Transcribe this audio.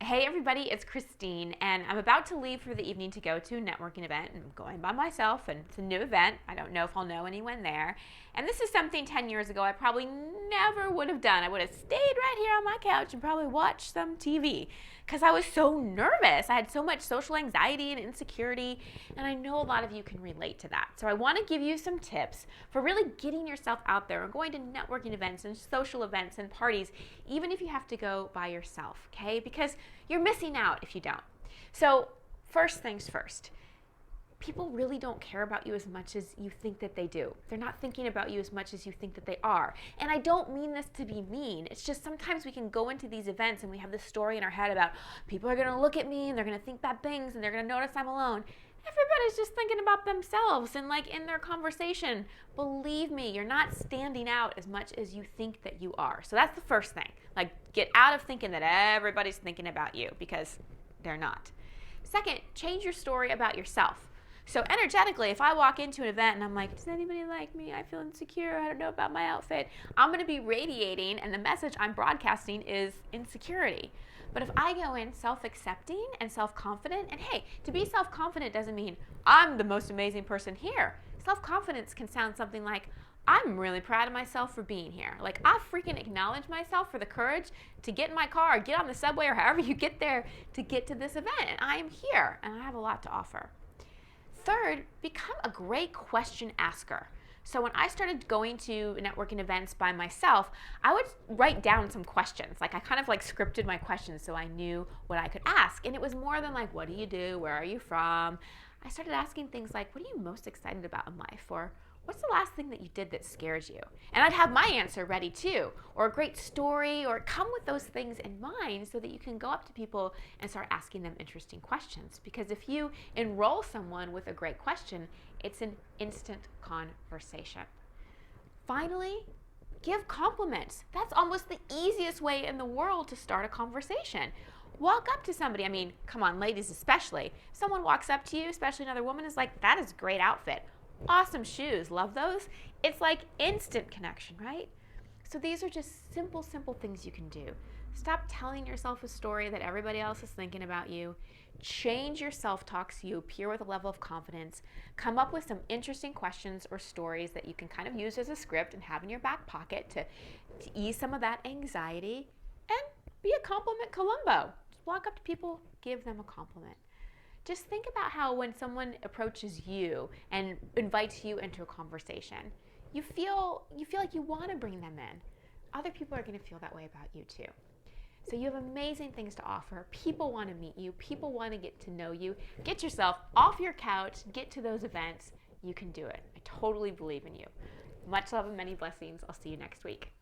Hey everybody, it's Christine, and I'm about to leave for the evening to go to a networking event. I'm going by myself, and it's a new event. I don't know if I'll know anyone there. And this is something 10 years ago I probably never would have done. I would have stayed right here on my couch and probably watched some TV because I was so nervous. I had so much social anxiety and insecurity, and I know a lot of you can relate to that. So I want to give you some tips for really getting yourself out there and going to networking events and social events and parties, even if you have to go by yourself, okay? Because you're missing out if you don't. So first things first, people really don't care about you as much as you think that they do. They're not thinking about you as much as you think that they are. And I don't mean this to be mean. It's just sometimes we can go into these events and we have this story in our head about people are going to look at me and they're going to think bad things and they're going to notice I'm alone. Everybody's just thinking about themselves and like in their conversation. Believe me, you're not standing out as much as you think that you are. So that's the first thing. Like, get out of thinking that everybody's thinking about you, because they're not. Second, change your story about yourself. So energetically, if I walk into an event and I'm like, does anybody like me? I feel insecure. I don't know about my outfit. I'm going to be radiating, and the message I'm broadcasting is insecurity. But if I go in self-accepting and self-confident, and hey, to be self-confident doesn't mean I'm the most amazing person here. Self-confidence can sound something like, I'm really proud of myself for being here. Like, I freaking acknowledge myself for the courage to get in my car, or get on the subway, or however you get there to get to this event. And I am here, and I have a lot to offer. Third, become a great question asker. So when I started going to networking events by myself, I would write down some questions. Like, I kind of like scripted my questions so I knew what I could ask. And it was more than like, what do you do? Where are you from? I started asking things like, what are you most excited about in life? Or what's the last thing that you did that scares you? And I'd have my answer ready too, or a great story, or come with those things in mind so that you can go up to people and start asking them interesting questions. Because if you enroll someone with a great question, it's an instant conversation. Finally, give compliments. That's almost the easiest way in the world to start a conversation. Walk up to somebody. I mean, come on, ladies especially. Someone walks up to you, especially another woman, is like, that is a great outfit. Awesome shoes, love those. It's like instant connection, right? So these are just simple things you can do. Stop telling yourself a story that everybody else is thinking about you. Change your self-talk so you appear with a level of confidence. Come up with some interesting questions or stories that you can kind of use as a script and have in your back pocket to ease some of that anxiety. And be a compliment Columbo. Just walk up to people, give them a compliment. Just think about how when someone approaches you and invites you into a conversation, you feel like you want to bring them in. Other people are going to feel that way about you too. So you have amazing things to offer. People want to meet you. People want to get to know you. Get yourself off your couch. Get to those events. You can do it. I totally believe in you. Much love and many blessings. I'll see you next week.